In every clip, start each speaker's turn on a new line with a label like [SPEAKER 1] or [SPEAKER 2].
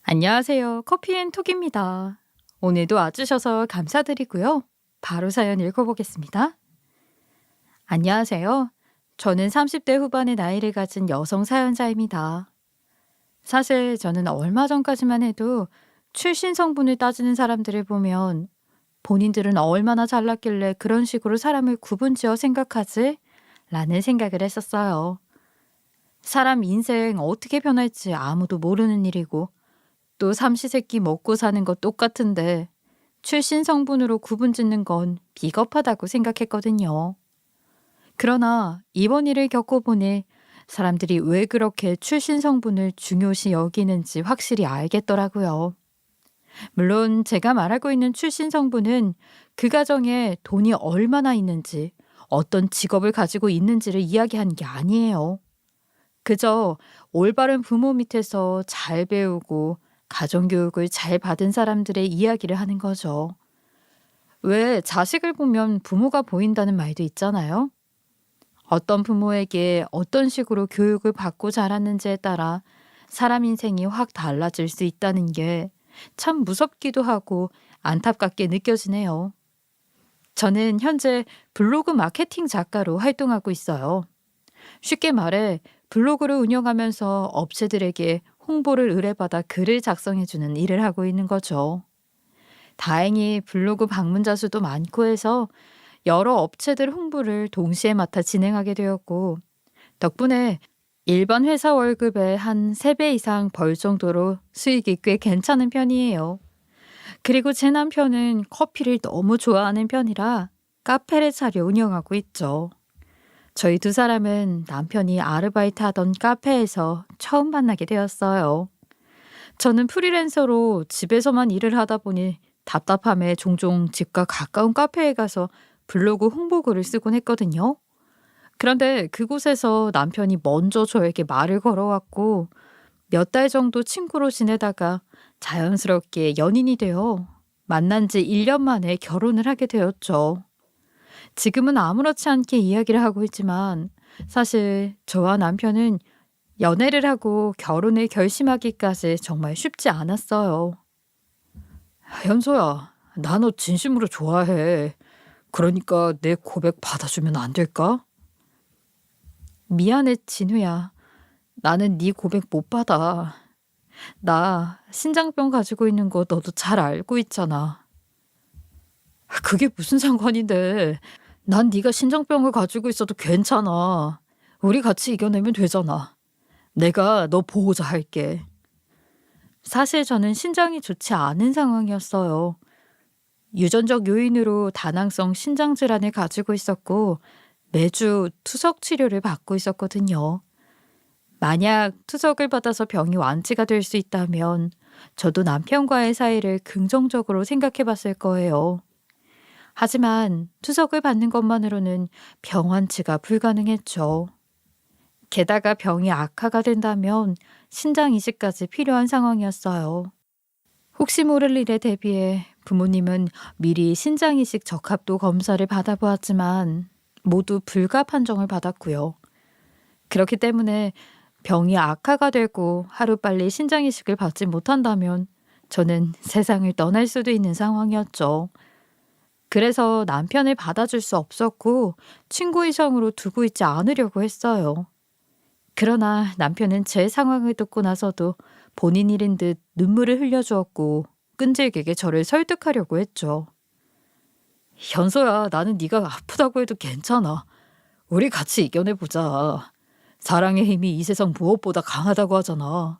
[SPEAKER 1] 안녕하세요. 커피앤톡입니다. 오늘도 와주셔서 감사드리고요. 바로 사연 읽어보겠습니다. 안녕하세요. 저는 30대 후반의 나이를 가진 여성 사연자입니다. 사실 저는 얼마 전까지만 해도 출신 성분을 따지는 사람들을 보면 본인들은 얼마나 잘났길래 그런 식으로 사람을 구분지어 생각하지? 라는 생각을 했었어요. 사람 인생 어떻게 변할지 아무도 모르는 일이고 또 삼시세끼 먹고 사는 거 똑같은데 출신 성분으로 구분 짓는 건 비겁하다고 생각했거든요. 그러나 이번 일을 겪어보니 사람들이 왜 그렇게 출신 성분을 중요시 여기는지 확실히 알겠더라고요. 물론 제가 말하고 있는 출신 성분은 그 가정에 돈이 얼마나 있는지, 어떤 직업을 가지고 있는지를 이야기하는 게 아니에요. 그저 올바른 부모 밑에서 잘 배우고 가정교육을 잘 받은 사람들의 이야기를 하는 거죠. 왜 자식을 보면 부모가 보인다는 말도 있잖아요. 어떤 부모에게 어떤 식으로 교육을 받고 자랐는지에 따라 사람 인생이 확 달라질 수 있다는 게 참 무섭기도 하고 안타깝게 느껴지네요. 저는 현재 블로그 마케팅 작가로 활동하고 있어요. 쉽게 말해 블로그를 운영하면서 업체들에게 홍보를 의뢰받아 글을 작성해주는 일을 하고 있는 거죠. 다행히 블로그 방문자 수도 많고 해서 여러 업체들 홍보를 동시에 맡아 진행하게 되었고, 덕분에 일반 회사 월급의 한 3배 이상 벌 정도로 수익이 꽤 괜찮은 편이에요. 그리고 제 남편은 커피를 너무 좋아하는 편이라 카페를 차려 운영하고 있죠. 저희 두 사람은 남편이 아르바이트 하던 카페에서 처음 만나게 되었어요. 저는 프리랜서로 집에서만 일을 하다 보니 답답함에 종종 집과 가까운 카페에 가서 블로그 홍보글을 쓰곤 했거든요. 그런데 그곳에서 남편이 먼저 저에게 말을 걸어왔고 몇 달 정도 친구로 지내다가 자연스럽게 연인이 되어 만난 지 1년 만에 결혼을 하게 되었죠. 지금은 아무렇지 않게 이야기를 하고 있지만 사실 저와 남편은 연애를 하고 결혼을 결심하기까지 정말 쉽지 않았어요. 현서야, 나 너 진심으로 좋아해. 그러니까 내 고백 받아주면 안 될까? 미안해, 진우야. 나는 네 고백 못 받아. 나 신장병 가지고 있는 거 너도 잘 알고 있잖아. 그게 무슨 상관인데. 난 네가 신장병을 가지고 있어도 괜찮아. 우리 같이 이겨내면 되잖아. 내가 너 보호자 할게. 사실 저는 신장이 좋지 않은 상황이었어요. 유전적 요인으로 다낭성 신장 질환을 가지고 있었고 매주 투석 치료를 받고 있었거든요. 만약 투석을 받아서 병이 완치가 될 수 있다면 저도 남편과의 사이를 긍정적으로 생각해 봤을 거예요. 하지만 투석을 받는 것만으로는 병 완치가 불가능했죠. 게다가 병이 악화가 된다면 신장 이식까지 필요한 상황이었어요. 혹시 모를 일에 대비해 부모님은 미리 신장 이식 적합도 검사를 받아보았지만 모두 불가 판정을 받았고요. 그렇기 때문에 병이 악화가 되고 하루빨리 신장 이식을 받지 못한다면 저는 세상을 떠날 수도 있는 상황이었죠. 그래서 남편을 받아줄 수 없었고 친구 이상으로 두고 있지 않으려고 했어요. 그러나 남편은 제 상황을 듣고 나서도 본인 일인 듯 눈물을 흘려주었고 끈질기게 저를 설득하려고 했죠. 현서야, 나는 네가 아프다고 해도 괜찮아. 우리 같이 이겨내보자. 사랑의 힘이 이 세상 무엇보다 강하다고 하잖아.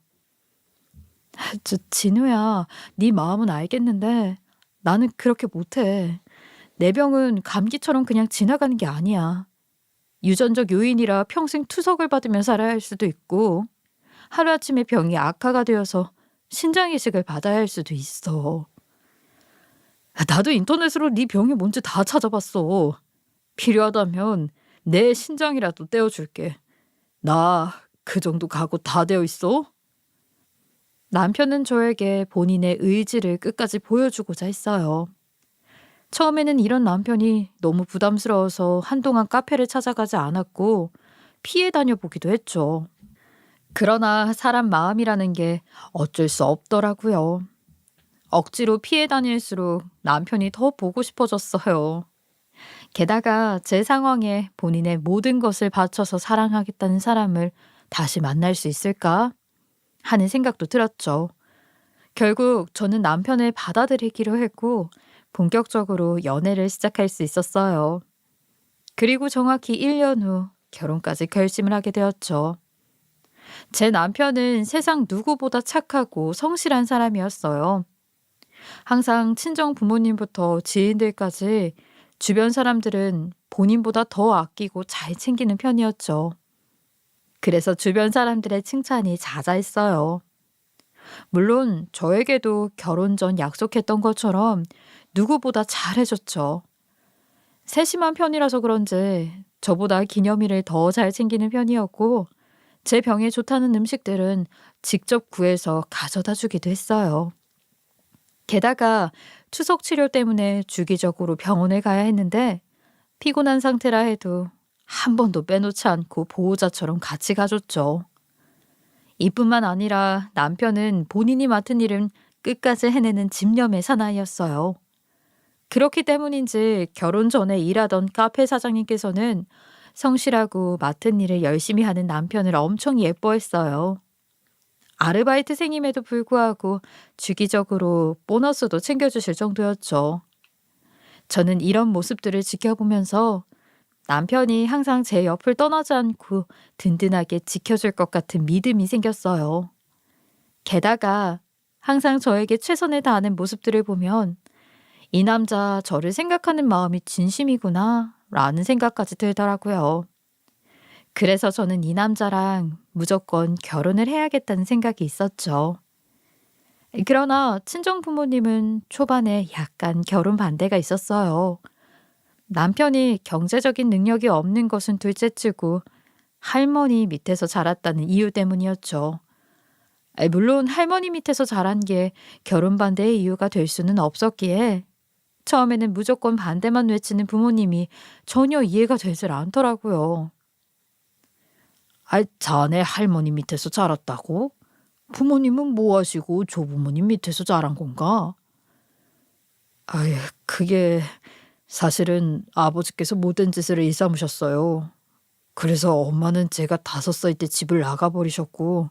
[SPEAKER 1] 진우야, 네 마음은 알겠는데 나는 그렇게 못해. 내 병은 감기처럼 그냥 지나가는 게 아니야. 유전적 요인이라 평생 투석을 받으며 살아야 할 수도 있고 하루아침에 병이 악화가 되어서 신장 이식을 받아야 할 수도 있어. 나도 인터넷으로 네 병이 뭔지 다 찾아봤어. 필요하다면 내 신장이라도 떼어줄게. 나 그 정도 각오 다 되어 있어? 남편은 저에게 본인의 의지를 끝까지 보여주고자 했어요. 처음에는 이런 남편이 너무 부담스러워서 한동안 카페를 찾아가지 않았고 피해 다녀보기도 했죠. 그러나 사람 마음이라는 게 어쩔 수 없더라고요. 억지로 피해 다닐수록 남편이 더 보고 싶어졌어요. 게다가 제 상황에 본인의 모든 것을 바쳐서 사랑하겠다는 사람을 다시 만날 수 있을까 하는 생각도 들었죠. 결국 저는 남편을 받아들이기로 했고 본격적으로 연애를 시작할 수 있었어요. 그리고 정확히 1년 후 결혼까지 결심을 하게 되었죠. 제 남편은 세상 누구보다 착하고 성실한 사람이었어요. 항상 친정 부모님부터 지인들까지 주변 사람들은 본인보다 더 아끼고 잘 챙기는 편이었죠. 그래서 주변 사람들의 칭찬이 자자했어요. 물론 저에게도 결혼 전 약속했던 것처럼 누구보다 잘해줬죠. 세심한 편이라서 그런지 저보다 기념일을 더 잘 챙기는 편이었고 제 병에 좋다는 음식들은 직접 구해서 가져다 주기도 했어요. 게다가 추석 치료 때문에 주기적으로 병원에 가야 했는데 피곤한 상태라 해도 한 번도 빼놓지 않고 보호자처럼 같이 가줬죠. 이뿐만 아니라 남편은 본인이 맡은 일은 끝까지 해내는 집념의 사나이였어요. 그렇기 때문인지 결혼 전에 일하던 카페 사장님께서는 성실하고 맡은 일을 열심히 하는 남편을 엄청 예뻐했어요. 아르바이트생임에도 불구하고 주기적으로 보너스도 챙겨주실 정도였죠. 저는 이런 모습들을 지켜보면서 남편이 항상 제 옆을 떠나지 않고 든든하게 지켜줄 것 같은 믿음이 생겼어요. 게다가 항상 저에게 최선을 다하는 모습들을 보면 이 남자 저를 생각하는 마음이 진심이구나 라는 생각까지 들더라고요. 그래서 저는 이 남자랑 무조건 결혼을 해야겠다는 생각이 있었죠. 그러나 친정 부모님은 초반에 약간 결혼 반대가 있었어요. 남편이 경제적인 능력이 없는 것은 둘째치고 할머니 밑에서 자랐다는 이유 때문이었죠. 물론 할머니 밑에서 자란 게 결혼 반대의 이유가 될 수는 없었기에 처음에는 무조건 반대만 외치는 부모님이 전혀 이해가 되질 않더라고요. 자네 할머니 밑에서 자랐다고? 부모님은 뭐 하시고 조부모님 밑에서 자란 건가? 아유, 그게 사실은 아버지께서 못된 짓을 일삼으셨어요. 그래서 엄마는 제가 5살 때 집을 나가버리셨고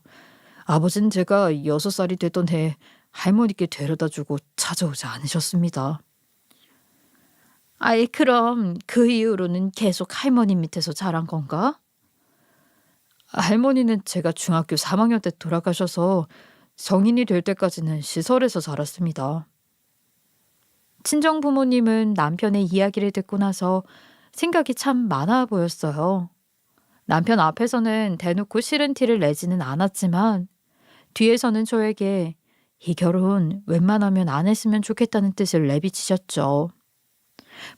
[SPEAKER 1] 아버지는 제가 6살이 되던 해 할머니께 데려다주고 찾아오지 않으셨습니다. 그럼 그 이후로는 계속 할머니 밑에서 자란 건가? 할머니는 제가 중학교 3학년 때 돌아가셔서 성인이 될 때까지는 시설에서 자랐습니다. 친정 부모님은 남편의 이야기를 듣고 나서 생각이 참 많아 보였어요. 남편 앞에서는 대놓고 싫은 티를 내지는 않았지만 뒤에서는 저에게 이 결혼 웬만하면 안 했으면 좋겠다는 뜻을 내비치셨죠.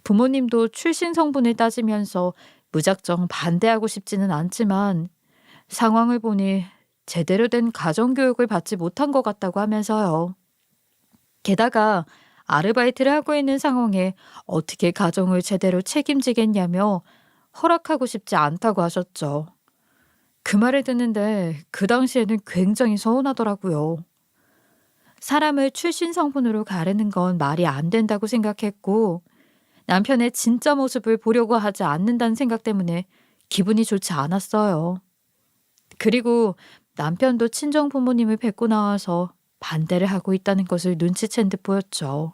[SPEAKER 1] 부모님도 출신 성분을 따지면서 무작정 반대하고 싶지는 않지만 상황을 보니 제대로 된 가정교육을 받지 못한 것 같다고 하면서요. 게다가 아르바이트를 하고 있는 상황에 어떻게 가정을 제대로 책임지겠냐며 허락하고 싶지 않다고 하셨죠. 그 말을 듣는데 그 당시에는 굉장히 서운하더라고요. 사람을 출신 성분으로 가르는 건 말이 안 된다고 생각했고 남편의 진짜 모습을 보려고 하지 않는다는 생각 때문에 기분이 좋지 않았어요. 그리고 남편도 친정 부모님을 뵙고 나와서 반대를 하고 있다는 것을 눈치챈 듯 보였죠.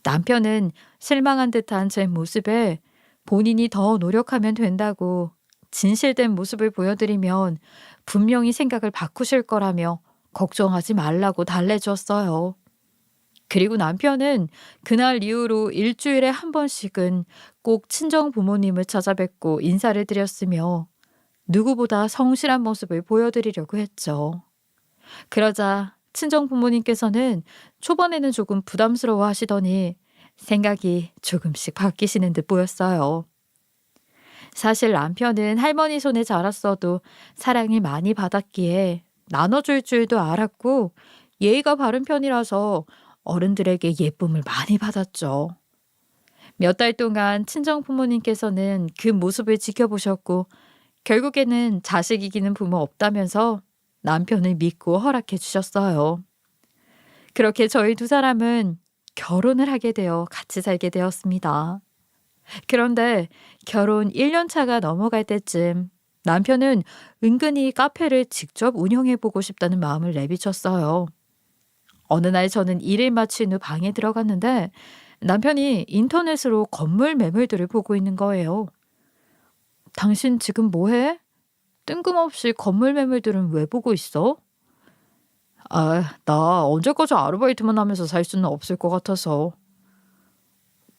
[SPEAKER 1] 남편은 실망한 듯한 제 모습에 본인이 더 노력하면 된다고 진실된 모습을 보여드리면 분명히 생각을 바꾸실 거라며 걱정하지 말라고 달래주었어요. 그리고 남편은 그날 이후로 일주일에 한 번씩은 꼭 친정 부모님을 찾아뵙고 인사를 드렸으며 누구보다 성실한 모습을 보여드리려고 했죠. 그러자 친정 부모님께서는 초반에는 조금 부담스러워 하시더니 생각이 조금씩 바뀌시는 듯 보였어요. 사실 남편은 할머니 손에 자랐어도 사랑을 많이 받았기에 나눠줄 줄도 알았고 예의가 바른 편이라서 어른들에게 예쁨을 많이 받았죠. 몇 달 동안 친정 부모님께서는 그 모습을 지켜보셨고 결국에는 자식 이기는 부모 없다면서 남편을 믿고 허락해 주셨어요. 그렇게 저희 두 사람은 결혼을 하게 되어 같이 살게 되었습니다. 그런데 결혼 1년 차가 넘어갈 때쯤 남편은 은근히 카페를 직접 운영해 보고 싶다는 마음을 내비쳤어요. 어느 날 저는 일을 마친 후 방에 들어갔는데 남편이 인터넷으로 건물 매물들을 보고 있는 거예요. 당신 지금 뭐 해? 뜬금없이 건물 매물들은 왜 보고 있어? 나 언제까지 아르바이트만 하면서 살 수는 없을 것 같아서.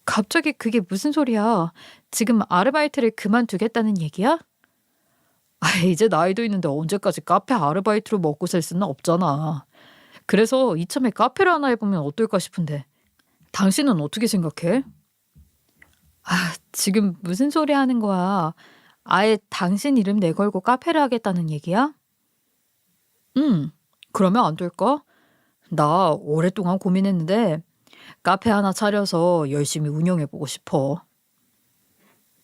[SPEAKER 1] 갑자기 그게 무슨 소리야? 지금 아르바이트를 그만두겠다는 얘기야? 이제 나이도 있는데 언제까지 카페 아르바이트로 먹고 살 수는 없잖아. 그래서 이참에 카페를 하나 해보면 어떨까 싶은데. 당신은 어떻게 생각해? 지금 무슨 소리 하는 거야? 아예 당신 이름 내걸고 카페를 하겠다는 얘기야? 그러면 안 될까? 나 오랫동안 고민했는데 카페 하나 차려서 열심히 운영해보고 싶어.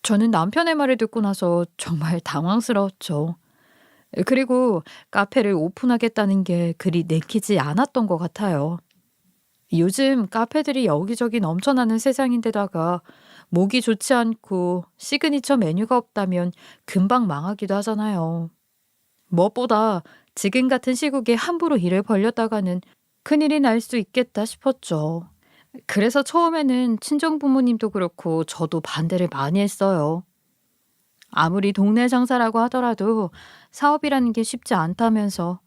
[SPEAKER 1] 저는 남편의 말을 듣고 나서 정말 당황스러웠죠. 그리고 카페를 오픈하겠다는 게 그리 내키지 않았던 것 같아요. 요즘 카페들이 여기저기 넘쳐나는 세상인데다가 목이 좋지 않고 시그니처 메뉴가 없다면 금방 망하기도 하잖아요. 무엇보다 지금 같은 시국에 함부로 일을 벌렸다가는 큰일이 날 수 있겠다 싶었죠. 그래서 처음에는 친정 부모님도 그렇고 저도 반대를 많이 했어요. 아무리 동네 장사라고 하더라도 사업이라는 게 쉽지 않다면서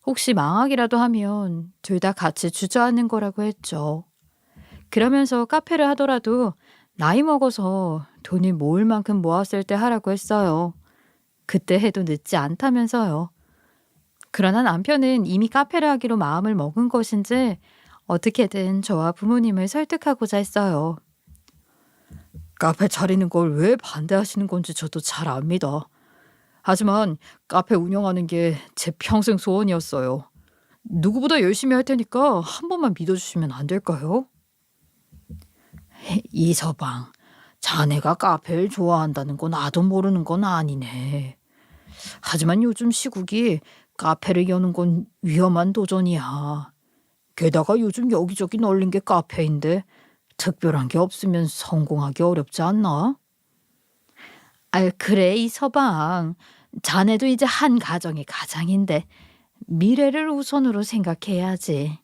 [SPEAKER 1] 혹시 망하기라도 하면 둘 다 같이 주저하는 거라고 했죠. 그러면서 카페를 하더라도 나이 먹어서 돈을 모을 만큼 모았을 때 하라고 했어요. 그때 해도 늦지 않다면서요. 그러나 남편은 이미 카페를 하기로 마음을 먹은 것인지 어떻게든 저와 부모님을 설득하고자 했어요. 카페 차리는 걸 왜 반대하시는 건지 저도 잘 압니다. 하지만 카페 운영하는 게 제 평생 소원이었어요. 누구보다 열심히 할 테니까 한 번만 믿어주시면 안 될까요? 이서방, 자네가 카페를 좋아한다는 건 나도 모르는 건 아니네. 하지만 요즘 시국이 카페를 여는 건 위험한 도전이야. 게다가 요즘 여기저기 널린 게 카페인데 특별한 게 없으면 성공하기 어렵지 않나? 그래, 이서방. 자네도 이제 한 가정의 가장인데 미래를 우선으로 생각해야지.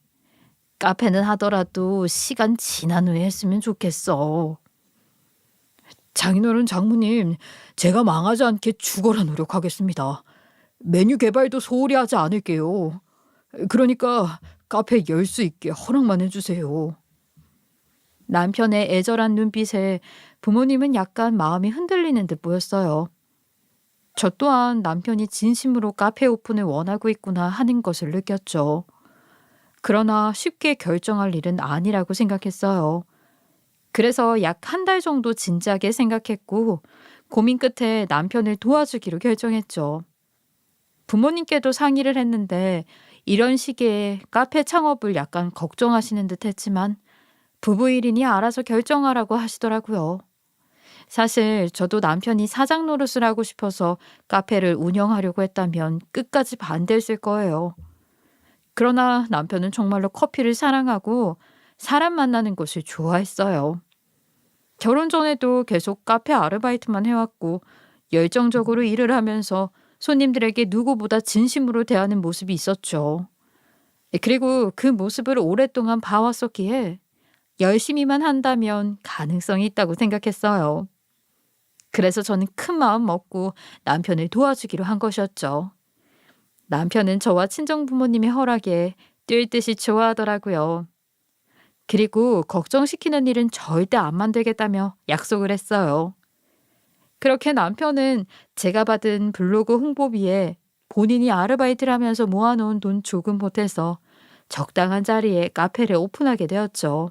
[SPEAKER 1] 카페는 하더라도 시간 지난 후에 했으면 좋겠어. 장인어른 장모님, 제가 망하지 않게 죽어라 노력하겠습니다. 메뉴 개발도 소홀히 하지 않을게요. 그러니까 카페 열 수 있게 허락만 해주세요. 남편의 애절한 눈빛에 부모님은 약간 마음이 흔들리는 듯 보였어요. 저 또한 남편이 진심으로 카페 오픈을 원하고 있구나 하는 것을 느꼈죠. 그러나 쉽게 결정할 일은 아니라고 생각했어요. 그래서 약 한 달 정도 진지하게 생각했고 고민 끝에 남편을 도와주기로 결정했죠. 부모님께도 상의를 했는데 이런 시기에 카페 창업을 약간 걱정하시는 듯 했지만 부부 1인이 알아서 결정하라고 하시더라고요. 사실 저도 남편이 사장 노릇을 하고 싶어서 카페를 운영하려고 했다면 끝까지 반대했을 거예요. 그러나 남편은 정말로 커피를 사랑하고 사람 만나는 것을 좋아했어요. 결혼 전에도 계속 카페 아르바이트만 해왔고 열정적으로 일을 하면서 손님들에게 누구보다 진심으로 대하는 모습이 있었죠. 그리고 그 모습을 오랫동안 봐왔었기에 열심히만 한다면 가능성이 있다고 생각했어요. 그래서 저는 큰 마음 먹고 남편을 도와주기로 한 것이었죠. 남편은 저와 친정 부모님의 허락에 뛸 듯이 좋아하더라고요. 그리고 걱정시키는 일은 절대 안 만들겠다며 약속을 했어요. 그렇게 남편은 제가 받은 블로그 홍보비에 본인이 아르바이트를 하면서 모아놓은 돈 조금 보태서 적당한 자리에 카페를 오픈하게 되었죠.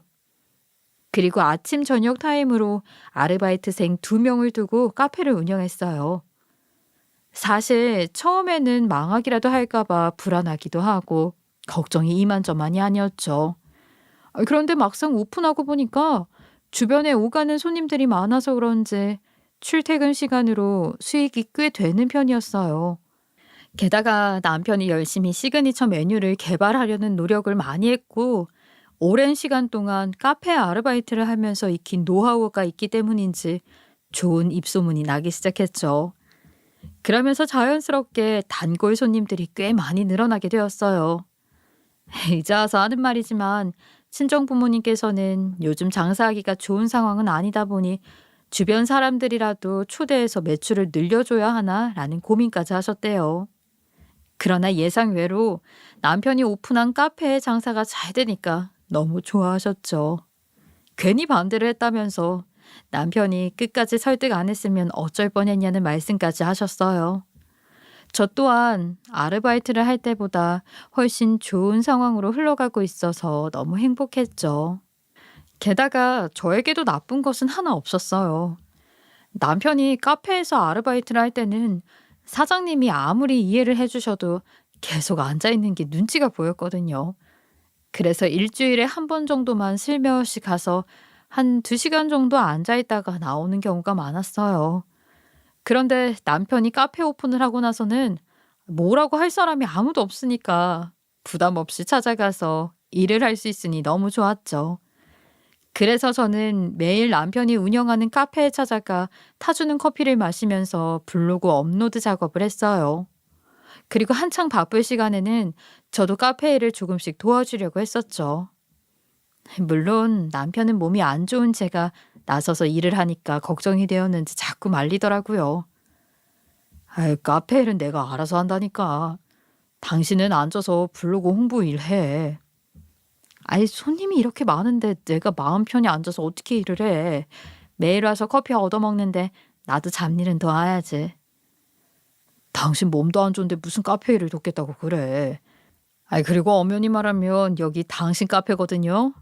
[SPEAKER 1] 그리고 아침 저녁 타임으로 아르바이트생 2명을 두고 카페를 운영했어요. 사실 처음에는 망하기라도 할까봐 불안하기도 하고 걱정이 이만저만이 아니었죠. 그런데 막상 오픈하고 보니까 주변에 오가는 손님들이 많아서 그런지 출퇴근 시간으로 수익이 꽤 되는 편이었어요. 게다가 남편이 열심히 시그니처 메뉴를 개발하려는 노력을 많이 했고, 오랜 시간 동안 카페 아르바이트를 하면서 익힌 노하우가 있기 때문인지 좋은 입소문이 나기 시작했죠. 그러면서 자연스럽게 단골 손님들이 꽤 많이 늘어나게 되었어요. 이제 와서 하는 말이지만 친정 부모님께서는 요즘 장사하기가 좋은 상황은 아니다 보니 주변 사람들이라도 초대해서 매출을 늘려줘야 하나라는 고민까지 하셨대요. 그러나 예상외로 남편이 오픈한 카페의 장사가 잘 되니까 너무 좋아하셨죠. 괜히 반대를 했다면서 남편이 끝까지 설득 안 했으면 어쩔 뻔했냐는 말씀까지 하셨어요. 저 또한 아르바이트를 할 때보다 훨씬 좋은 상황으로 흘러가고 있어서 너무 행복했죠. 게다가 저에게도 나쁜 것은 하나 없었어요. 남편이 카페에서 아르바이트를 할 때는 사장님이 아무리 이해를 해주셔도 계속 앉아있는 게 눈치가 보였거든요. 그래서 일주일에 한 번 정도만 슬며시 가서 한 2시간 정도 앉아있다가 나오는 경우가 많았어요. 그런데 남편이 카페 오픈을 하고 나서는 뭐라고 할 사람이 아무도 없으니까 부담 없이 찾아가서 일을 할 수 있으니 너무 좋았죠. 그래서 저는 매일 남편이 운영하는 카페에 찾아가 타주는 커피를 마시면서 블로그 업로드 작업을 했어요. 그리고 한창 바쁠 시간에는 저도 카페 일을 조금씩 도와주려고 했었죠. 물론 남편은 몸이 안 좋은 제가 나서서 일을 하니까 걱정이 되었는지 자꾸 말리더라고요. 아이, 카페 일은 내가 알아서 한다니까. 당신은 앉아서 블로그 홍보 일해. 아이, 손님이 이렇게 많은데 내가 마음 편히 앉아서 어떻게 일을 해. 매일 와서 커피 얻어먹는데 나도 잡일은 더 해야지. 당신 몸도 안 좋은데 무슨 카페 일을 돕겠다고 그래. 아이, 그리고 엄연히 말하면 여기 당신 카페거든요.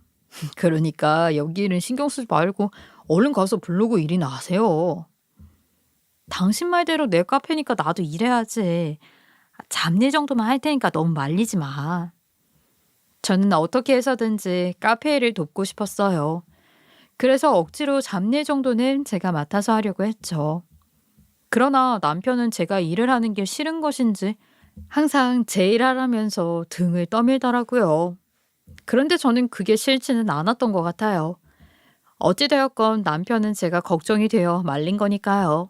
[SPEAKER 1] 그러니까 여기 일은 신경 쓰지 말고 얼른 가서 블로그 일이나 하세요. 당신 말대로 내 카페니까 나도 일해야지. 잡일 정도만 할 테니까 너무 말리지 마. 저는 어떻게 해서든지 카페 일을 돕고 싶었어요. 그래서 억지로 잡일 정도는 제가 맡아서 하려고 했죠. 그러나 남편은 제가 일을 하는 게 싫은 것인지 항상 제 일하라면서 등을 떠밀더라고요. 그런데 저는 그게 싫지는 않았던 것 같아요. 어찌되었건 남편은 제가 걱정이 되어 말린 거니까요.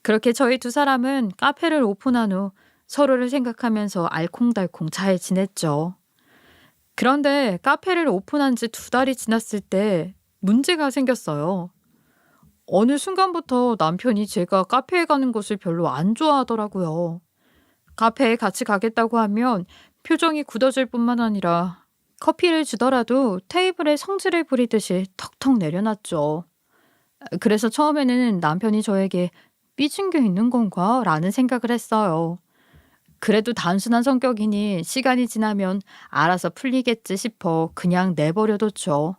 [SPEAKER 1] 그렇게 저희 두 사람은 카페를 오픈한 후 서로를 생각하면서 알콩달콩 잘 지냈죠. 그런데 카페를 오픈한 지 2달이 지났을 때 문제가 생겼어요. 어느 순간부터 남편이 제가 카페에 가는 것을 별로 안 좋아하더라고요. 카페에 같이 가겠다고 하면 표정이 굳어질 뿐만 아니라 커피를 주더라도 테이블에 성질을 부리듯이 턱턱 내려놨죠. 그래서 처음에는 남편이 저에게 삐진 게 있는 건가? 라는 생각을 했어요. 그래도 단순한 성격이니 시간이 지나면 알아서 풀리겠지 싶어 그냥 내버려뒀죠.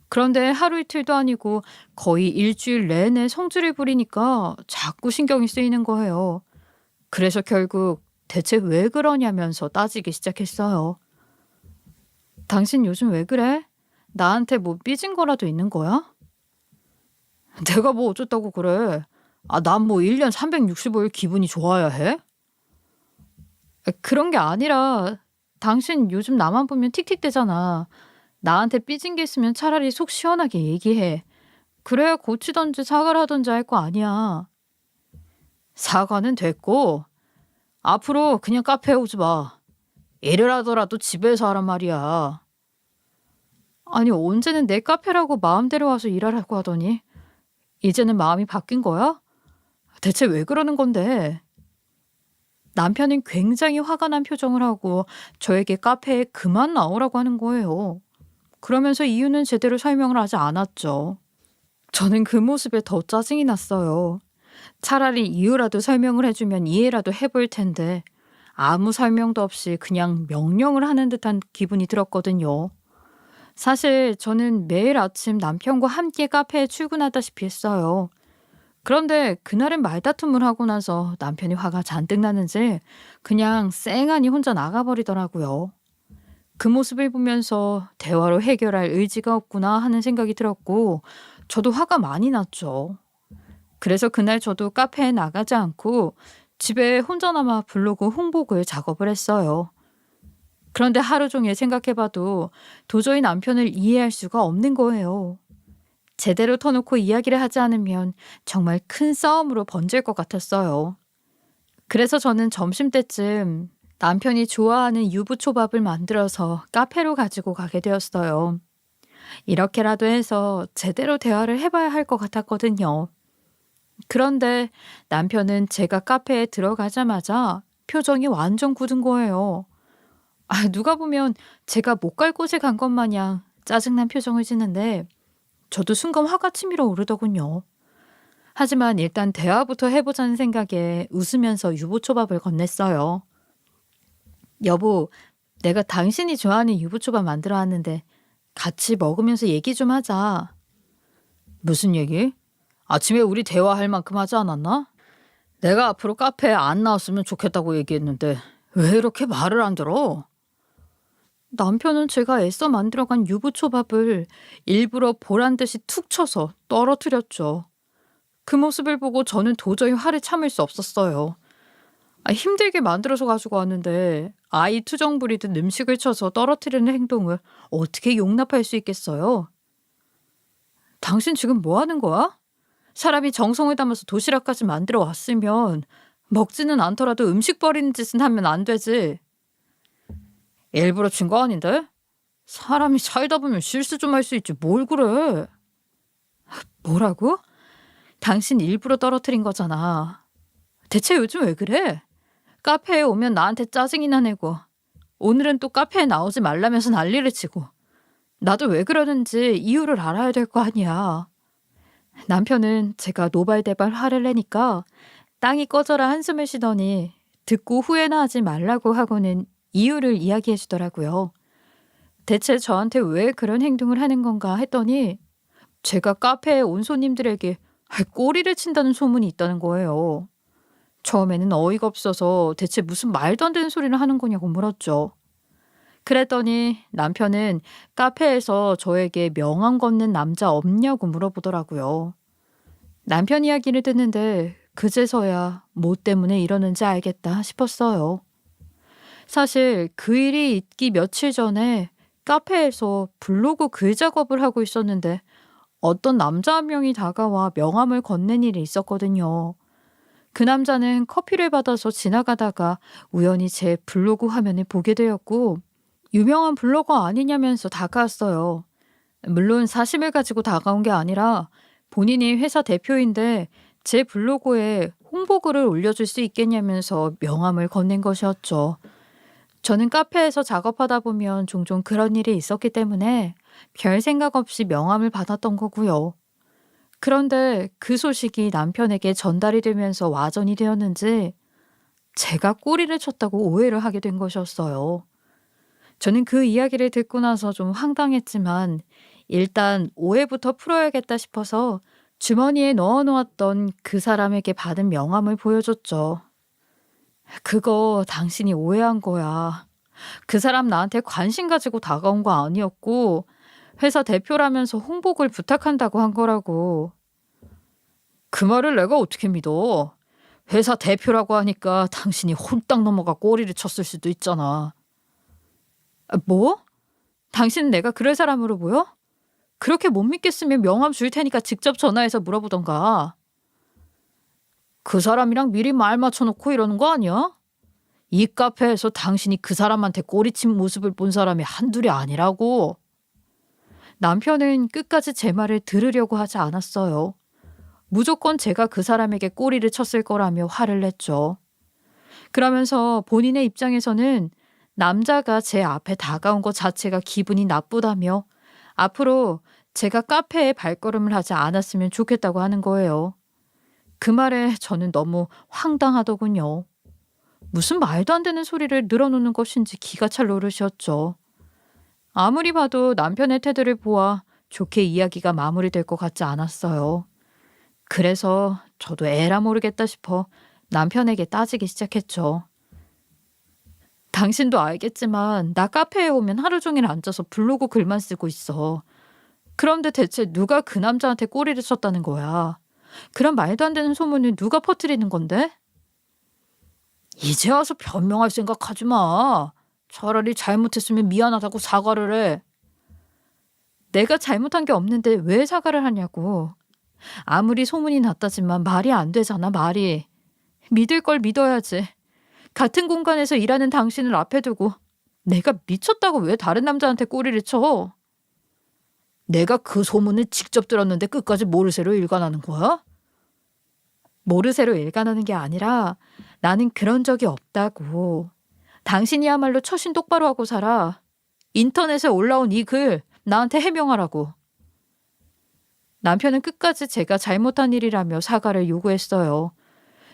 [SPEAKER 1] 그런데 하루 이틀도 아니고 거의 일주일 내내 성질을 부리니까 자꾸 신경이 쓰이는 거예요. 그래서 결국 대체 왜 그러냐면서 따지기 시작했어요. 당신 요즘 왜 그래? 나한테 뭐 삐진 거라도 있는 거야? 내가 뭐 어쩌다고 그래? 난 뭐 1년 365일 기분이 좋아야 해? 그런 게 아니라 당신 요즘 나만 보면 틱틱대잖아. 나한테 삐진 게 있으면 차라리 속 시원하게 얘기해. 그래야 고치던지 사과를 하던지 할 거 아니야. 사과는 됐고 앞으로 그냥 카페에 오지 마. 일을 하더라도 집에서 하란 말이야. 아니, 언제는 내 카페라고 마음대로 와서 일하라고 하더니 이제는 마음이 바뀐 거야? 대체 왜 그러는 건데? 남편은 굉장히 화가 난 표정을 하고 저에게 카페에 그만 나오라고 하는 거예요. 그러면서 이유는 제대로 설명을 하지 않았죠. 저는 그 모습에 더 짜증이 났어요. 차라리 이유라도 설명을 해주면 이해라도 해볼 텐데 아무 설명도 없이 그냥 명령을 하는 듯한 기분이 들었거든요. 사실 저는 매일 아침 남편과 함께 카페에 출근하다시피 했어요. 그런데 그날은 말다툼을 하고 나서 남편이 화가 잔뜩 나는지 그냥 쌩하니 혼자 나가버리더라고요. 그 모습을 보면서 대화로 해결할 의지가 없구나 하는 생각이 들었고 저도 화가 많이 났죠. 그래서 그날 저도 카페에 나가지 않고 집에 혼자 남아 블로그 홍보글 작업을 했어요. 그런데 하루 종일 생각해봐도 도저히 남편을 이해할 수가 없는 거예요. 제대로 터놓고 이야기를 하지 않으면 정말 큰 싸움으로 번질 것 같았어요. 그래서 저는 점심때쯤 남편이 좋아하는 유부초밥을 만들어서 카페로 가지고 가게 되었어요. 이렇게라도 해서 제대로 대화를 해봐야 할 것 같았거든요. 그런데 남편은 제가 카페에 들어가자마자 표정이 완전 굳은 거예요. 누가 보면 제가 못 갈 곳에 간 것 마냥 짜증난 표정을 짓는데 저도 순간 화가 치밀어 오르더군요. 하지만 일단 대화부터 해보자는 생각에 웃으면서 유부초밥을 건넸어요. 여보, 내가 당신이 좋아하는 유부초밥 만들어 왔는데 같이 먹으면서 얘기 좀 하자. 무슨 얘기? 아침에 우리 대화할 만큼 하지 않았나? 내가 앞으로 카페에 안 나왔으면 좋겠다고 얘기했는데 왜 이렇게 말을 안 들어? 남편은 제가 애써 만들어간 유부초밥을 일부러 보란 듯이 툭 쳐서 떨어뜨렸죠. 그 모습을 보고 저는 도저히 화를 참을 수 없었어요. 힘들게 만들어서 가지고 왔는데 아이 투정 부리듯 음식을 쳐서 떨어뜨리는 행동을 어떻게 용납할 수 있겠어요? 당신 지금 뭐 하는 거야? 사람이 정성을 담아서 도시락까지 만들어 왔으면 먹지는 않더라도 음식 버리는 짓은 하면 안 되지. 일부러 친 거 아닌데? 사람이 살다 보면 실수 좀 할 수 있지 뭘 그래. 뭐라고? 당신 일부러 떨어뜨린 거잖아. 대체 요즘 왜 그래? 카페에 오면 나한테 짜증이나 내고 오늘은 또 카페에 나오지 말라면서 난리를 치고 나도 왜 그러는지 이유를 알아야 될 거 아니야. 남편은 제가 노발대발 화를 내니까 땅이 꺼져라 한숨을 쉬더니 듣고 후회나 하지 말라고 하고는 이유를 이야기해 주더라고요. 대체 저한테 왜 그런 행동을 하는 건가 했더니 제가 카페에 온 손님들에게 꼬리를 친다는 소문이 있다는 거예요. 처음에는 어이가 없어서 대체 무슨 말도 안 되는 소리를 하는 거냐고 물었죠. 그랬더니 남편은 카페에서 저에게 명함 건넨 남자 없냐고 물어보더라고요. 남편 이야기를 듣는데 그제서야 뭐 때문에 이러는지 알겠다 싶었어요. 사실 그 일이 있기 며칠 전에 카페에서 블로그 글 작업을 하고 있었는데 어떤 남자 한 명이 다가와 명함을 건넨 일이 있었거든요. 그 남자는 커피를 받아서 지나가다가 우연히 제 블로그 화면을 보게 되었고 유명한 블로거 아니냐면서 다가왔어요. 물론 사심을 가지고 다가온 게 아니라 본인이 회사 대표인데 제 블로그에 홍보글을 올려줄 수 있겠냐면서 명함을 건넨 것이었죠. 저는 카페에서 작업하다 보면 종종 그런 일이 있었기 때문에 별 생각 없이 명함을 받았던 거고요. 그런데 그 소식이 남편에게 전달이 되면서 와전이 되었는지 제가 꼬리를 쳤다고 오해를 하게 된 것이었어요. 저는 그 이야기를 듣고 나서 좀 황당했지만 일단 오해부터 풀어야겠다 싶어서 주머니에 넣어놓았던 그 사람에게 받은 명함을 보여줬죠. 그거 당신이 오해한 거야. 그 사람 나한테 관심 가지고 다가온 거 아니었고 회사 대표라면서 홍보글 부탁한다고 한 거라고. 그 말을 내가 어떻게 믿어? 회사 대표라고 하니까 당신이 홀딱 넘어가 꼬리를 쳤을 수도 있잖아. 뭐? 당신은 내가 그럴 사람으로 보여? 그렇게 못 믿겠으면 명함 줄 테니까 직접 전화해서 물어보던가. 그 사람이랑 미리 말 맞춰놓고 이러는 거 아니야? 이 카페에서 당신이 그 사람한테 꼬리친 모습을 본 사람이 한둘이 아니라고. 남편은 끝까지 제 말을 들으려고 하지 않았어요. 무조건 제가 그 사람에게 꼬리를 쳤을 거라며 화를 냈죠. 그러면서 본인의 입장에서는 남자가 제 앞에 다가온 것 자체가 기분이 나쁘다며 앞으로 제가 카페에 발걸음을 하지 않았으면 좋겠다고 하는 거예요. 그 말에 저는 너무 황당하더군요. 무슨 말도 안 되는 소리를 늘어놓는 것인지 기가 찰 노릇이었죠. 아무리 봐도 남편의 태도를 보아 좋게 이야기가 마무리될 것 같지 않았어요. 그래서 저도 에라 모르겠다 싶어 남편에게 따지기 시작했죠. 당신도 알겠지만 나 카페에 오면 하루 종일 앉아서 블로그 글만 쓰고 있어. 그런데 대체 누가 그 남자한테 꼬리를 쳤다는 거야? 그런 말도 안 되는 소문을 누가 퍼뜨리는 건데? 이제 와서 변명할 생각하지 마. 차라리 잘못했으면 미안하다고 사과를 해. 내가 잘못한 게 없는데 왜 사과를 하냐고. 아무리 소문이 났다지만 말이 안 되잖아, 말이. 믿을 걸 믿어야지. 같은 공간에서 일하는 당신을 앞에 두고 내가 미쳤다고 왜 다른 남자한테 꼬리를 쳐? 내가 그 소문을 직접 들었는데 끝까지 모르쇠로 일관하는 거야? 모르쇠로 일관하는 게 아니라 나는 그런 적이 없다고. 당신이야말로 처신 똑바로 하고 살아. 인터넷에 올라온 이 글 나한테 해명하라고. 남편은 끝까지 제가 잘못한 일이라며 사과를 요구했어요.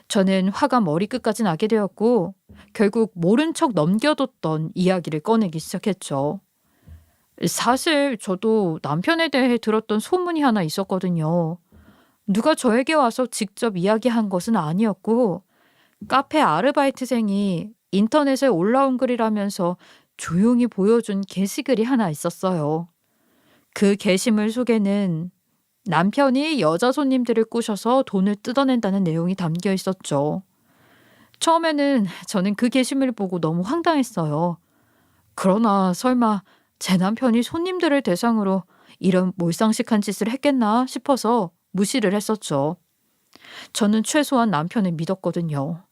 [SPEAKER 1] 저는 화가 머리끝까지 나게 되었고 결국 모른 척 넘겨뒀던 이야기를 꺼내기 시작했죠. 사실 저도 남편에 대해 들었던 소문이 하나 있었거든요. 누가 저에게 와서 직접 이야기한 것은 아니었고 카페 아르바이트생이 인터넷에 올라온 글이라면서 조용히 보여준 게시글이 하나 있었어요. 그 게시물 속에는 남편이 여자 손님들을 꼬셔서 돈을 뜯어낸다는 내용이 담겨 있었죠. 처음에는 저는 그 게시물을 보고 너무 황당했어요. 그러나 설마 제 남편이 손님들을 대상으로 이런 몰상식한 짓을 했겠나 싶어서 무시를 했었죠. 저는 최소한 남편을 믿었거든요.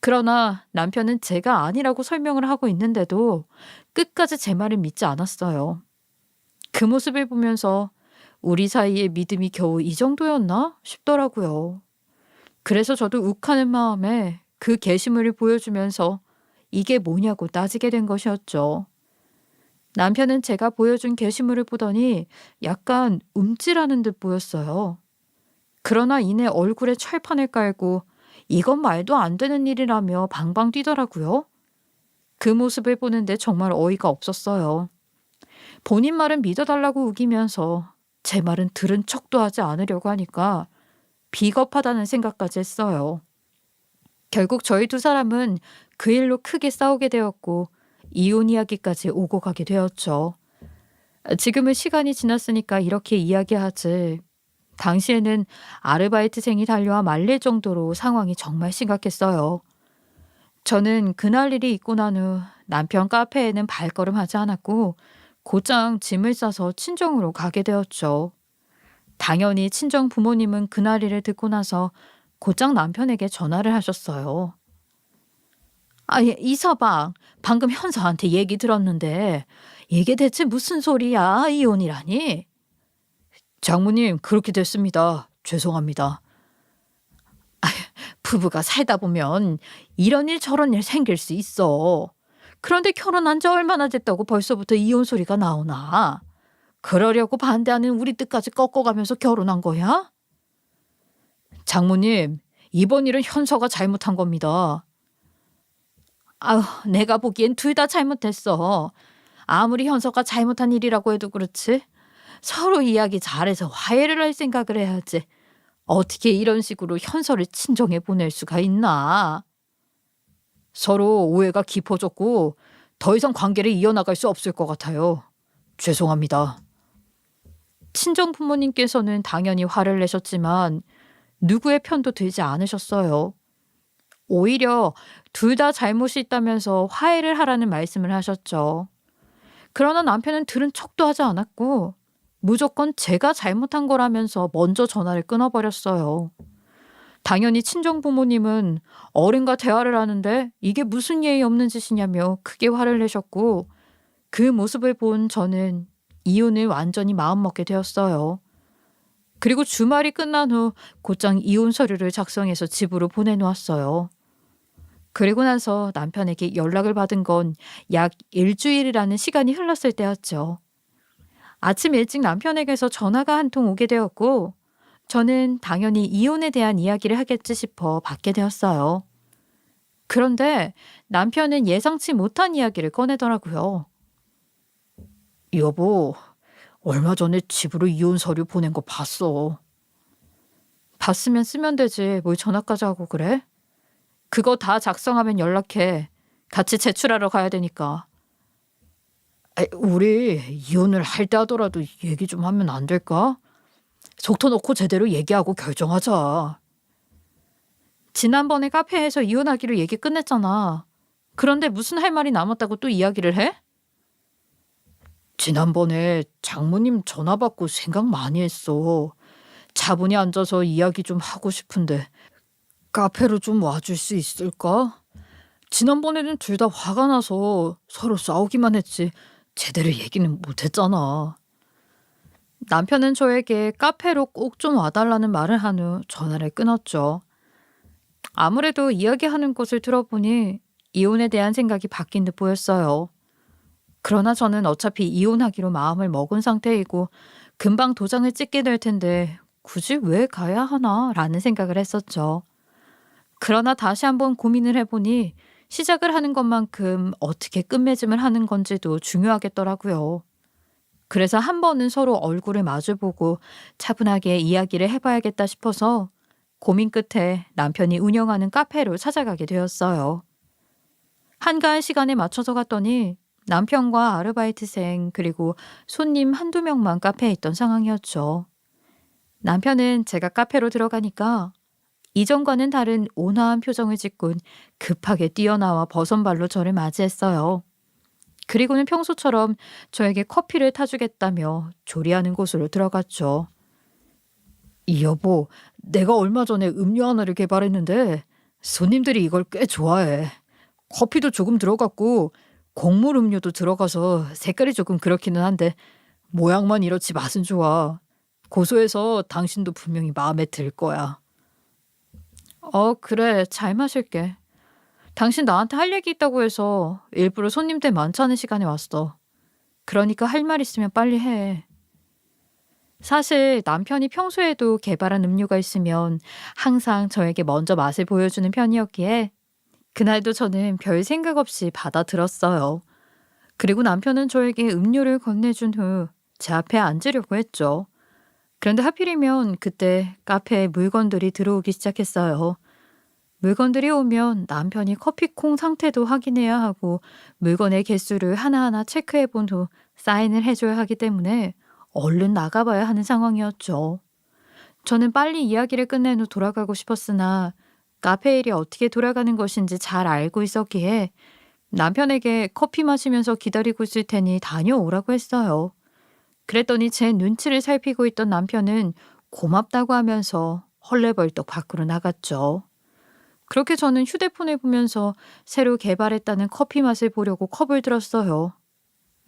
[SPEAKER 1] 그러나 남편은 제가 아니라고 설명을 하고 있는데도 끝까지 제 말을 믿지 않았어요. 그 모습을 보면서 우리 사이의 믿음이 겨우 이 정도였나 싶더라고요. 그래서 저도 욱하는 마음에 그 게시물을 보여주면서 이게 뭐냐고 따지게 된 것이었죠. 남편은 제가 보여준 게시물을 보더니 약간 움찔하는 듯 보였어요. 그러나 이내 얼굴에 철판을 깔고 이건 말도 안 되는 일이라며 방방 뛰더라고요. 그 모습을 보는데 정말 어이가 없었어요. 본인 말은 믿어달라고 우기면서 제 말은 들은 척도 하지 않으려고 하니까 비겁하다는 생각까지 했어요. 결국 저희 두 사람은 그 일로 크게 싸우게 되었고 이혼 이야기까지 오고 가게 되었죠. 지금은 시간이 지났으니까 이렇게 이야기하지. 당시에는 아르바이트생이 달려와 말릴 정도로 상황이 정말 심각했어요. 저는 그날 일이 있고 난 후 남편 카페에는 발걸음하지 않았고 곧장 짐을 싸서 친정으로 가게 되었죠. 당연히 친정 부모님은 그날 일을 듣고 나서 곧장 남편에게 전화를 하셨어요. 예, 이서방, 방금 현서한테 얘기 들었는데 이게 대체 무슨 소리야? 이혼이라니? 장모님, 그렇게 됐습니다. 죄송합니다. 부부가 살다 보면 이런 일 저런 일 생길 수 있어. 그런데 결혼한 지 얼마나 됐다고 벌써부터 이혼 소리가 나오나? 그러려고 반대하는 우리 뜻까지 꺾어가면서 결혼한 거야? 장모님, 이번 일은 현서가 잘못한 겁니다. 아휴, 내가 보기엔 둘 다 잘못했어. 아무리 현서가 잘못한 일이라고 해도 그렇지. 서로 이야기 잘해서 화해를 할 생각을 해야지. 어떻게 이런 식으로 현서를 친정에 보낼 수가 있나? 서로 오해가 깊어졌고 더 이상 관계를 이어나갈 수 없을 것 같아요. 죄송합니다. 친정 부모님께서는 당연히 화를 내셨지만 누구의 편도 들지 않으셨어요. 오히려 둘 다 잘못이 있다면서 화해를 하라는 말씀을 하셨죠. 그러나 남편은 들은 척도 하지 않았고 무조건 제가 잘못한 거라면서 먼저 전화를 끊어버렸어요. 당연히 친정 부모님은 어른과 대화를 하는데 이게 무슨 예의 없는 짓이냐며 크게 화를 내셨고 그 모습을 본 저는 이혼을 완전히 마음먹게 되었어요. 그리고 주말이 끝난 후 곧장 이혼 서류를 작성해서 집으로 보내놓았어요. 그리고 나서 남편에게 연락을 받은 건 약 일주일이라는 시간이 흘렀을 때였죠. 아침 일찍 남편에게서 전화가 한 통 오게 되었고 저는 당연히 이혼에 대한 이야기를 하겠지 싶어 받게 되었어요. 그런데 남편은 예상치 못한 이야기를 꺼내더라고요. 여보, 얼마 전에 집으로 이혼 서류 보낸 거 봤어. 봤으면 쓰면 되지. 뭘 전화까지 하고 그래? 그거 다 작성하면 연락해. 같이 제출하러 가야 되니까. 우리 이혼을 할 때 하더라도 얘기 좀 하면 안 될까? 속 터놓고 제대로 얘기하고 결정하자. 지난번에 카페에서 이혼하기로 얘기 끝냈잖아. 그런데 무슨 할 말이 남았다고 또 이야기를 해? 지난번에 장모님 전화 받고 생각 많이 했어. 차분히 앉아서 이야기 좀 하고 싶은데 카페로 좀 와줄 수 있을까? 지난번에는 둘 다 화가 나서 서로 싸우기만 했지 제대로 얘기는 못했잖아. 남편은 저에게 카페로 꼭 좀 와달라는 말을 한 후 전화를 끊었죠. 아무래도 이야기하는 것을 들어보니 이혼에 대한 생각이 바뀐 듯 보였어요. 그러나 저는 어차피 이혼하기로 마음을 먹은 상태이고 금방 도장을 찍게 될 텐데 굳이 왜 가야 하나 라는 생각을 했었죠. 그러나 다시 한번 고민을 해보니 시작을 하는 것만큼 어떻게 끝맺음을 하는 건지도 중요하겠더라고요. 그래서 한 번은 서로 얼굴을 마주보고 차분하게 이야기를 해봐야겠다 싶어서 고민 끝에 남편이 운영하는 카페로 찾아가게 되었어요. 한가한 시간에 맞춰서 갔더니 남편과 아르바이트생 그리고 손님 한두 명만 카페에 있던 상황이었죠. 남편은 제가 카페로 들어가니까 이전과는 다른 온화한 표정을 짓곤 급하게 뛰어나와 버선발로 저를 맞이했어요. 그리고는 평소처럼 저에게 커피를 타주겠다며 조리하는 곳으로 들어갔죠. 여보, 내가 얼마 전에 음료 하나를 개발했는데 손님들이 이걸 꽤 좋아해. 커피도 조금 들어갔고 곡물 음료도 들어가서 색깔이 조금 그렇기는 한데 모양만 이렇지 맛은 좋아. 고소해서 당신도 분명히 마음에 들 거야. 그래. 잘 마실게. 당신 나한테 할 얘기 있다고 해서 일부러 손님들 많지 않은 시간에 왔어. 그러니까 할 말 있으면 빨리 해. 사실 남편이 평소에도 개발한 음료가 있으면 항상 저에게 먼저 맛을 보여주는 편이었기에 그날도 저는 별 생각 없이 받아들었어요. 그리고 남편은 저에게 음료를 건네준 후 제 앞에 앉으려고 했죠. 그런데 하필이면 그때 카페에 물건들이 들어오기 시작했어요. 물건들이 오면 남편이 커피콩 상태도 확인해야 하고 물건의 개수를 하나하나 체크해 본 후 사인을 해줘야 하기 때문에 얼른 나가봐야 하는 상황이었죠. 저는 빨리 이야기를 끝낸 후 돌아가고 싶었으나 카페 일이 어떻게 돌아가는 것인지 잘 알고 있었기에 남편에게 커피 마시면서 기다리고 있을 테니 다녀오라고 했어요. 그랬더니 제 눈치를 살피고 있던 남편은 고맙다고 하면서 헐레벌떡 밖으로 나갔죠. 그렇게 저는 휴대폰을 보면서 새로 개발했다는 커피 맛을 보려고 컵을 들었어요.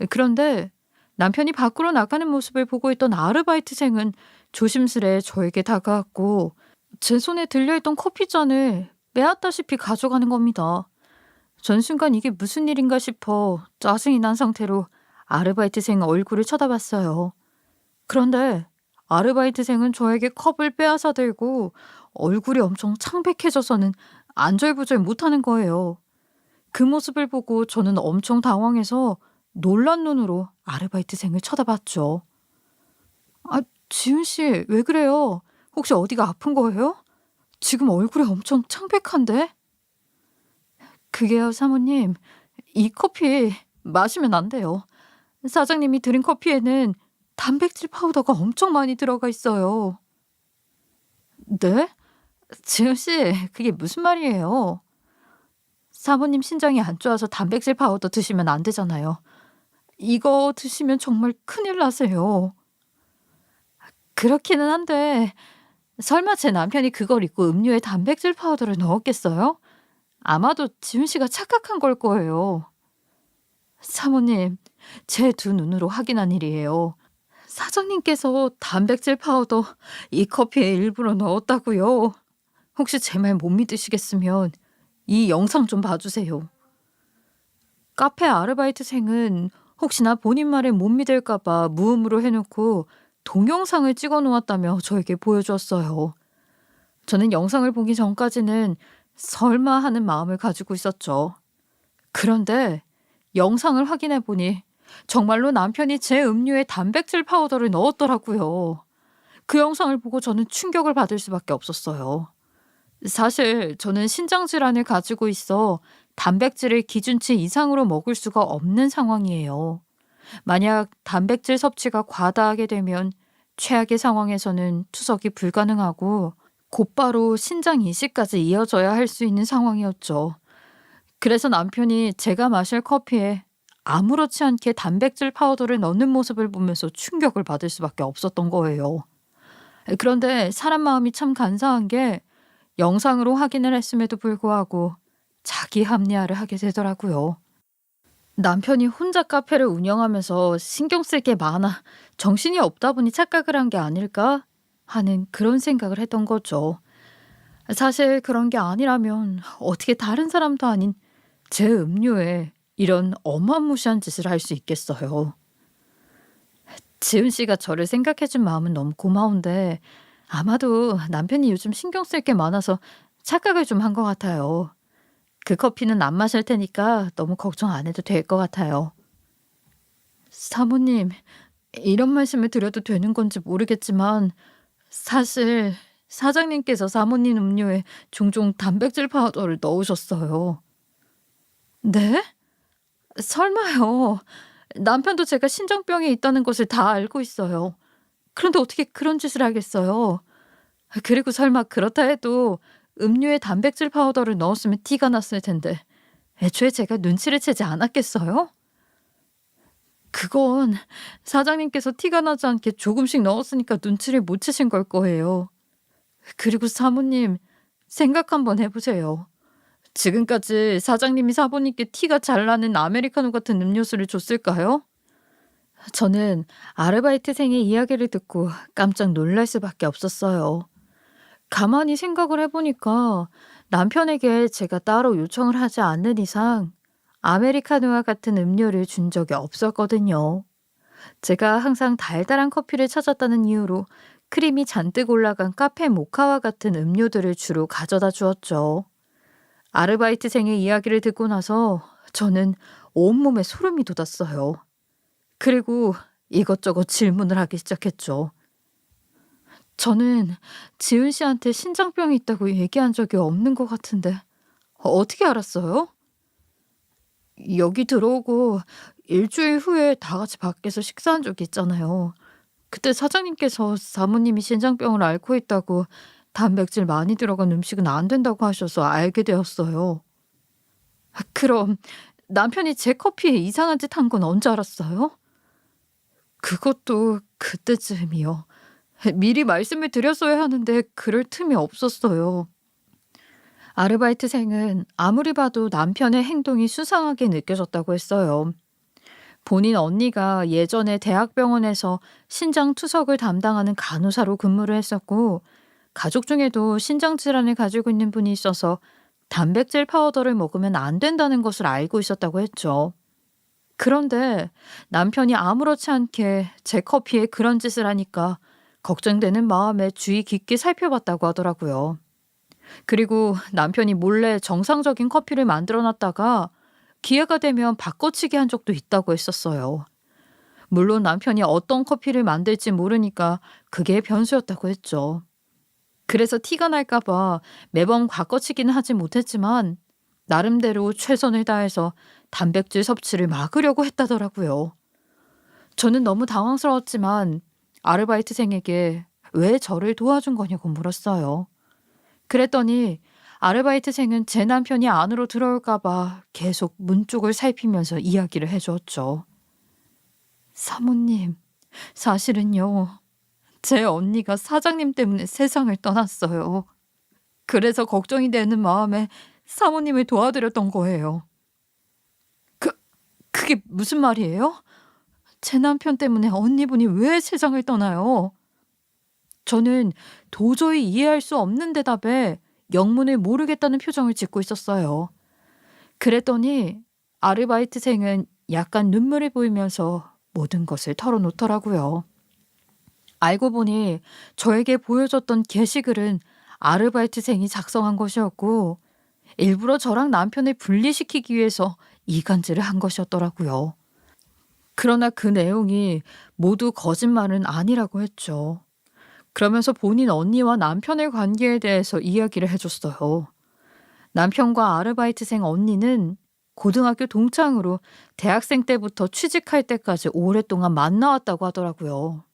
[SPEAKER 1] 그런데 남편이 밖으로 나가는 모습을 보고 있던 아르바이트생은 조심스레 저에게 다가왔고 제 손에 들려있던 커피잔을 빼앗다시피 가져가는 겁니다. 전 순간 이게 무슨 일인가 싶어 짜증이 난 상태로 아르바이트생 얼굴을 쳐다봤어요. 그런데 아르바이트생은 저에게 컵을 빼앗아 들고 얼굴이 엄청 창백해져서는 안절부절 못하는 거예요. 그 모습을 보고 저는 엄청 당황해서 놀란 눈으로 아르바이트생을 쳐다봤죠. 아, 지훈 씨, 왜 그래요? 혹시 어디가 아픈 거예요? 지금 얼굴이 엄청 창백한데? 그게요, 사모님. 이 커피 마시면 안 돼요. 사장님이 드린 커피에는 단백질 파우더가 엄청 많이 들어가 있어요. 네? 지훈 씨, 그게 무슨 말이에요? 사모님 신장이 안 좋아서 단백질 파우더 드시면 안 되잖아요. 이거 드시면 정말 큰일 나세요. 그렇기는 한데 설마 제 남편이 그걸 잊고 음료에 단백질 파우더를 넣었겠어요? 아마도 지훈 씨가 착각한 걸 거예요. 사모님, 제 두 눈으로 확인한 일이에요. 사장님께서 단백질 파우더 이 커피에 일부러 넣었다고요. 혹시 제 말 못 믿으시겠으면 이 영상 좀 봐주세요. 카페 아르바이트생은 혹시나 본인 말을 못 믿을까 봐 무음으로 해놓고 동영상을 찍어 놓았다며 저에게 보여주었어요. 저는 영상을 보기 전까지는 설마 하는 마음을 가지고 있었죠. 그런데 영상을 확인해 보니 정말로 남편이 제 음료에 단백질 파우더를 넣었더라고요. 그 영상을 보고 저는 충격을 받을 수밖에 없었어요. 사실 저는 신장 질환을 가지고 있어 단백질을 기준치 이상으로 먹을 수가 없는 상황이에요. 만약 단백질 섭취가 과다하게 되면 최악의 상황에서는 투석이 불가능하고 곧바로 신장 이식까지 이어져야 할 수 있는 상황이었죠. 그래서 남편이 제가 마실 커피에 아무렇지 않게 단백질 파우더를 넣는 모습을 보면서 충격을 받을 수밖에 없었던 거예요. 그런데 사람 마음이 참 간사한 게 영상으로 확인을 했음에도 불구하고 자기 합리화를 하게 되더라고요. 남편이 혼자 카페를 운영하면서 신경 쓸 게 많아 정신이 없다 보니 착각을 한 게 아닐까 하는 그런 생각을 했던 거죠. 사실 그런 게 아니라면 어떻게 다른 사람도 아닌 제 음료에 이런 어마무시한 짓을 할 수 있겠어요. 지은 씨가 저를 생각해 준 마음은 너무 고마운데 아마도 남편이 요즘 신경 쓸 게 많아서 착각을 좀 한 것 같아요. 그 커피는 안 마실 테니까 너무 걱정 안 해도 될 것 같아요. 사모님, 이런 말씀을 드려도 되는 건지 모르겠지만 사실 사장님께서 사모님 음료에 종종 단백질 파우더를 넣으셨어요. 네? 설마요. 남편도 제가 신장병이 있다는 것을 다 알고 있어요. 그런데 어떻게 그런 짓을 하겠어요? 그리고 설마 그렇다 해도 음료에 단백질 파우더를 넣었으면 티가 났을 텐데 애초에 제가 눈치를 채지 않았겠어요? 그건 사장님께서 티가 나지 않게 조금씩 넣었으니까 눈치를 못 채신 걸 거예요. 그리고 사모님, 생각 한번 해보세요. 지금까지 사장님이 사모님께 티가 잘 나는 아메리카노 같은 음료수를 줬을까요? 저는 아르바이트생의 이야기를 듣고 깜짝 놀랄 수밖에 없었어요. 가만히 생각을 해보니까 남편에게 제가 따로 요청을 하지 않는 이상 아메리카노와 같은 음료를 준 적이 없었거든요. 제가 항상 달달한 커피를 찾았다는 이유로 크림이 잔뜩 올라간 카페 모카와 같은 음료들을 주로 가져다 주었죠. 아르바이트생의 이야기를 듣고 나서 저는 온몸에 소름이 돋았어요. 그리고 이것저것 질문을 하기 시작했죠. 저는 지은 씨한테 신장병이 있다고 얘기한 적이 없는 것 같은데 어떻게 알았어요? 여기 들어오고 일주일 후에 다 같이 밖에서 식사한 적이 있잖아요. 그때 사장님께서 사모님이 신장병을 앓고 있다고 단백질 많이 들어간 음식은 안 된다고 하셔서 알게 되었어요. 그럼 남편이 제 커피에 이상한 짓 한 건 언제 알았어요? 그것도 그때쯤이요. 미리 말씀을 드렸어야 하는데 그럴 틈이 없었어요. 아르바이트생은 아무리 봐도 남편의 행동이 수상하게 느껴졌다고 했어요. 본인 언니가 예전에 대학병원에서 신장 투석을 담당하는 간호사로 근무를 했었고, 가족 중에도 신장 질환을 가지고 있는 분이 있어서 단백질 파우더를 먹으면 안 된다는 것을 알고 있었다고 했죠. 그런데 남편이 아무렇지 않게 제 커피에 그런 짓을 하니까 걱정되는 마음에 주의 깊게 살펴봤다고 하더라고요. 그리고 남편이 몰래 정상적인 커피를 만들어 놨다가 기회가 되면 바꿔치기 한 적도 있다고 했었어요. 물론 남편이 어떤 커피를 만들지 모르니까 그게 변수였다고 했죠. 그래서 티가 날까 봐 매번 바꿔치기는 하지 못했지만 나름대로 최선을 다해서 단백질 섭취를 막으려고 했다더라고요. 저는 너무 당황스러웠지만 아르바이트생에게 왜 저를 도와준 거냐고 물었어요. 그랬더니 아르바이트생은 제 남편이 안으로 들어올까 봐 계속 문 쪽을 살피면서 이야기를 해주었죠. 사모님, 사실은요. 제 언니가 사장님 때문에 세상을 떠났어요. 그래서 걱정이 되는 마음에 사모님을 도와드렸던 거예요. 그, 그게 무슨 말이에요? 제 남편 때문에 언니분이 왜 세상을 떠나요? 저는 도저히 이해할 수 없는 대답에 영문을 모르겠다는 표정을 짓고 있었어요. 그랬더니 아르바이트생은 약간 눈물을 보이면서 모든 것을 털어놓더라고요. 알고 보니 저에게 보여줬던 게시글은 아르바이트생이 작성한 것이었고 일부러 저랑 남편을 분리시키기 위해서 이간질을 한 것이었더라고요. 그러나 그 내용이 모두 거짓말은 아니라고 했죠. 그러면서 본인 언니와 남편의 관계에 대해서 이야기를 해줬어요. 남편과 아르바이트생 언니는 고등학교 동창으로 대학생 때부터 취직할 때까지 오랫동안 만나왔다고 하더라고요.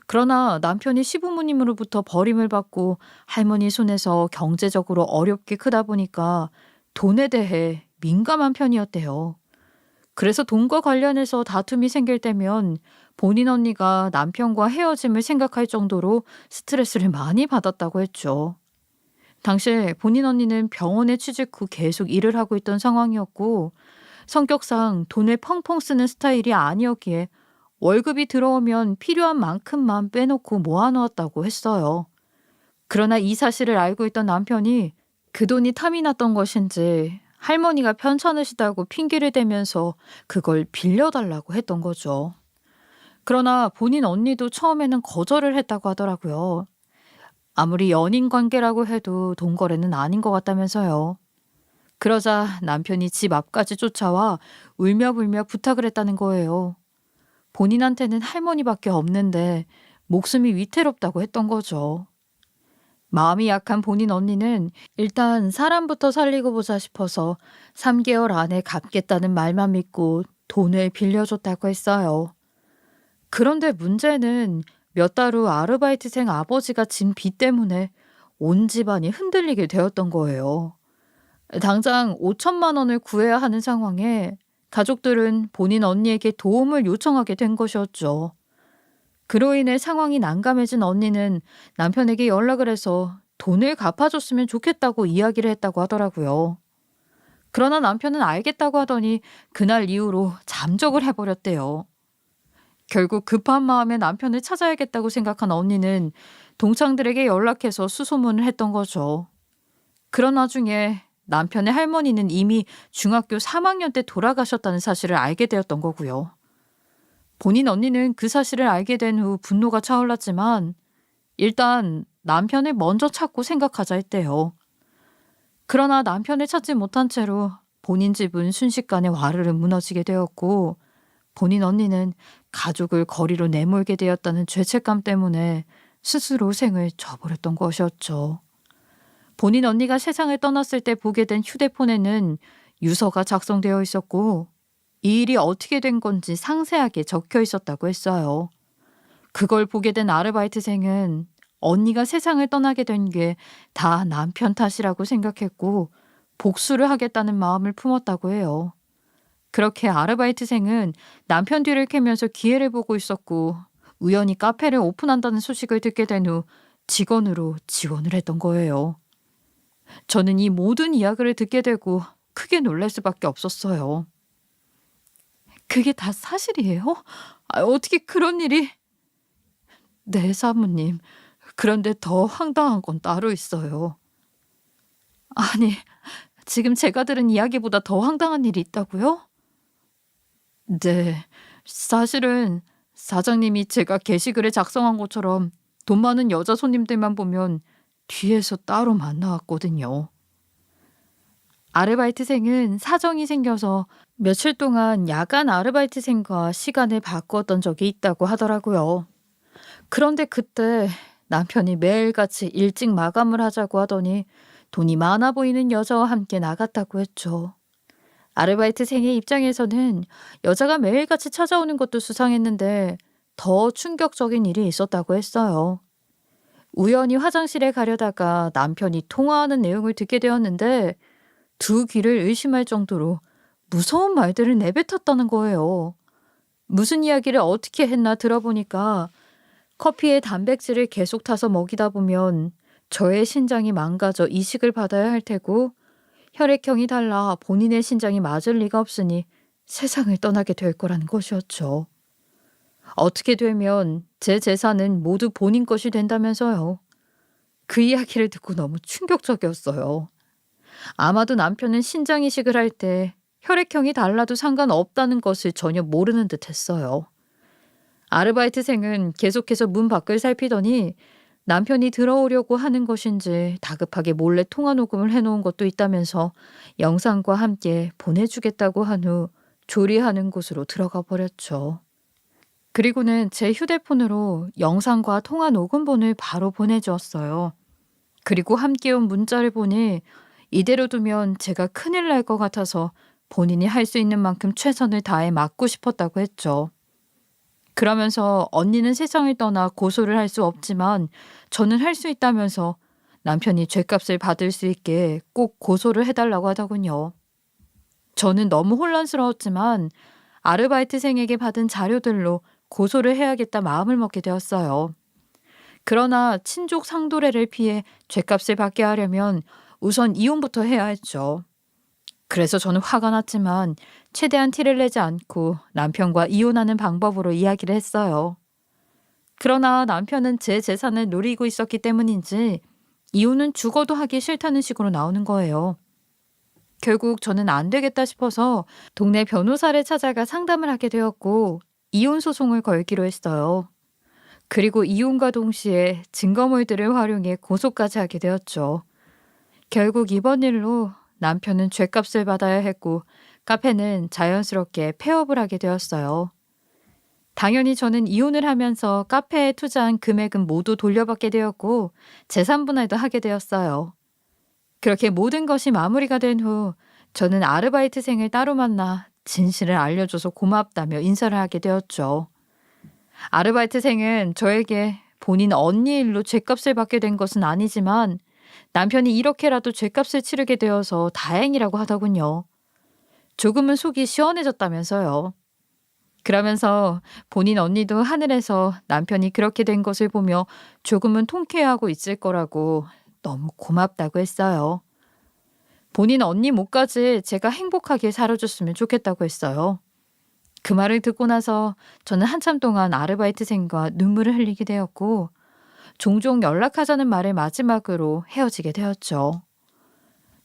[SPEAKER 1] 그러나 남편이 시부모님으로부터 버림을 받고 할머니 손에서 경제적으로 어렵게 크다 보니까 돈에 대해 민감한 편이었대요. 그래서 돈과 관련해서 다툼이 생길 때면 본인 언니가 남편과 헤어짐을 생각할 정도로 스트레스를 많이 받았다고 했죠. 당시에 본인 언니는 병원에 취직 후 계속 일을 하고 있던 상황이었고 성격상 돈을 펑펑 쓰는 스타일이 아니었기에 월급이 들어오면 필요한 만큼만 빼놓고 모아놓았다고 했어요. 그러나 이 사실을 알고 있던 남편이 그 돈이 탐이 났던 것인지 할머니가 편찮으시다고 핑계를 대면서 그걸 빌려달라고 했던 거죠. 그러나 본인 언니도 처음에는 거절을 했다고 하더라고요. 아무리 연인 관계라고 해도 돈 거래는 아닌 것 같다면서요. 그러자 남편이 집 앞까지 쫓아와 울며불며 부탁을 했다는 거예요. 본인한테는 할머니밖에 없는데 목숨이 위태롭다고 했던 거죠. 마음이 약한 본인 언니는 일단 사람부터 살리고 보자 싶어서 3개월 안에 갚겠다는 말만 믿고 돈을 빌려줬다고 했어요. 그런데 문제는 몇 달 후 아르바이트생 아버지가 진 빚 때문에 온 집안이 흔들리게 되었던 거예요. 당장 5천만 원을 구해야 하는 상황에 가족들은 본인 언니에게 도움을 요청하게 된 것이었죠. 그로 인해 상황이 난감해진 언니는 남편에게 연락을 해서 돈을 갚아줬으면 좋겠다고 이야기를 했다고 하더라고요. 그러나 남편은 알겠다고 하더니 그날 이후로 잠적을 해버렸대요. 결국 급한 마음에 남편을 찾아야겠다고 생각한 언니는 동창들에게 연락해서 수소문을 했던 거죠. 그런 와중에 남편의 할머니는 이미 중학교 3학년 때 돌아가셨다는 사실을 알게 되었던 거고요. 본인 언니는 그 사실을 알게 된 후 분노가 차올랐지만 일단 남편을 먼저 찾고 생각하자 했대요. 그러나 남편을 찾지 못한 채로 본인 집은 순식간에 와르르 무너지게 되었고 본인 언니는 가족을 거리로 내몰게 되었다는 죄책감 때문에 스스로 생을 저버렸던 것이었죠. 본인 언니가 세상을 떠났을 때 보게 된 휴대폰에는 유서가 작성되어 있었고 이 일이 어떻게 된 건지 상세하게 적혀 있었다고 했어요. 그걸 보게 된 아르바이트생은 언니가 세상을 떠나게 된 게 다 남편 탓이라고 생각했고 복수를 하겠다는 마음을 품었다고 해요. 그렇게 아르바이트생은 남편 뒤를 캐면서 기회를 보고 있었고 우연히 카페를 오픈한다는 소식을 듣게 된 후 직원으로 지원을 했던 거예요. 저는 이 모든 이야기를 듣게 되고 크게 놀랄 수밖에 없었어요. 그게 다 사실이에요? 어떻게 그런 일이? 네, 사모님. 그런데 더 황당한 건 따로 있어요. 아니, 지금 제가 들은 이야기보다 더 황당한 일이 있다고요? 네, 사실은 사장님이 제가 게시글에 작성한 것처럼 돈 많은 여자 손님들만 보면 뒤에서 따로 만나왔거든요. 아르바이트생은 사정이 생겨서 며칠 동안 야간 아르바이트생과 시간을 바꾸었던 적이 있다고 하더라고요. 그런데 그때 남편이 매일같이 일찍 마감을 하자고 하더니 돈이 많아 보이는 여자와 함께 나갔다고 했죠. 아르바이트생의 입장에서는 여자가 매일같이 찾아오는 것도 수상했는데 더 충격적인 일이 있었다고 했어요. 우연히 화장실에 가려다가 남편이 통화하는 내용을 듣게 되었는데 두 귀를 의심할 정도로 무서운 말들을 내뱉었다는 거예요. 무슨 이야기를 어떻게 했나 들어보니까 커피에 단백질을 계속 타서 먹이다 보면 저의 신장이 망가져 이식을 받아야 할 테고 혈액형이 달라 본인의 신장이 맞을 리가 없으니 세상을 떠나게 될 거라는 것이었죠. 어떻게 되면 제 재산은 모두 본인 것이 된다면서요. 그 이야기를 듣고 너무 충격적이었어요. 아마도 남편은 신장 이식을 할 때 혈액형이 달라도 상관없다는 것을 전혀 모르는 듯 했어요. 아르바이트생은 계속해서 문 밖을 살피더니 남편이 들어오려고 하는 것인지 다급하게 몰래 통화 녹음을 해놓은 것도 있다면서 영상과 함께 보내주겠다고 한 후 조리하는 곳으로 들어가 버렸죠. 그리고는 제 휴대폰으로 영상과 통화 녹음본을 바로 보내주었어요. 그리고 함께 온 문자를 보니 이대로 두면 제가 큰일 날 것 같아서 본인이 할 수 있는 만큼 최선을 다해 막고 싶었다고 했죠. 그러면서 언니는 세상을 떠나 고소를 할 수 없지만 저는 할 수 있다면서 남편이 죗값을 받을 수 있게 꼭 고소를 해달라고 하더군요. 저는 너무 혼란스러웠지만 아르바이트생에게 받은 자료들로 고소를 해야겠다 마음을 먹게 되었어요. 그러나 친족 상도례를 피해 죗값을 받게 하려면 우선 이혼부터 해야 했죠. 그래서 저는 화가 났지만 최대한 티를 내지 않고 남편과 이혼하는 방법으로 이야기를 했어요. 그러나 남편은 제 재산을 노리고 있었기 때문인지 이혼은 죽어도 하기 싫다는 식으로 나오는 거예요. 결국 저는 안 되겠다 싶어서 동네 변호사를 찾아가 상담을 하게 되었고 이혼 소송을 걸기로 했어요. 그리고 이혼과 동시에 증거물들을 활용해 고소까지 하게 되었죠. 결국 이번 일로 남편은 죗값을 받아야 했고 카페는 자연스럽게 폐업을 하게 되었어요. 당연히 저는 이혼을 하면서 카페에 투자한 금액은 모두 돌려받게 되었고 재산 분할도 하게 되었어요. 그렇게 모든 것이 마무리가 된 후 저는 아르바이트생을 따로 만나 진실을 알려줘서 고맙다며 인사를 하게 되었죠. 아르바이트생은 저에게 본인 언니 일로 죗값을 받게 된 것은 아니지만 남편이 이렇게라도 죗값을 치르게 되어서 다행이라고 하더군요. 조금은 속이 시원해졌다면서요. 그러면서 본인 언니도 하늘에서 남편이 그렇게 된 것을 보며 조금은 통쾌해하고 있을 거라고 너무 고맙다고 했어요. 본인 언니 목까지 제가 행복하게 살아줬으면 좋겠다고 했어요. 그 말을 듣고 나서 저는 한참 동안 아르바이트생과 눈물을 흘리게 되었고 종종 연락하자는 말을 마지막으로 헤어지게 되었죠.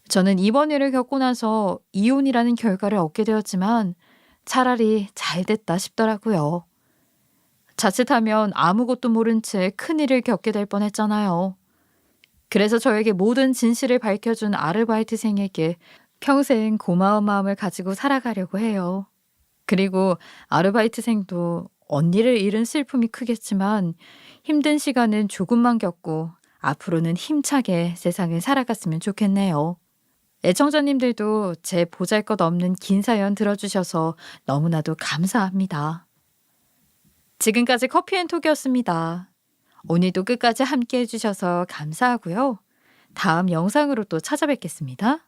[SPEAKER 1] 저는 이번 일을 겪고 나서 이혼이라는 결과를 얻게 되었지만 차라리 잘 됐다 싶더라고요. 자칫하면 아무것도 모른 채 큰일을 겪게 될 뻔했잖아요. 그래서 저에게 모든 진실을 밝혀준 아르바이트생에게 평생 고마운 마음을 가지고 살아가려고 해요. 그리고 아르바이트생도 언니를 잃은 슬픔이 크겠지만 힘든 시간은 조금만 겪고 앞으로는 힘차게 세상을 살아갔으면 좋겠네요. 애청자님들도 제 보잘것없는 긴 사연 들어주셔서 너무나도 감사합니다. 지금까지 커피앤톡이었습니다. 오늘도 끝까지 함께 해주셔서 감사하고요. 다음 영상으로 또 찾아뵙겠습니다.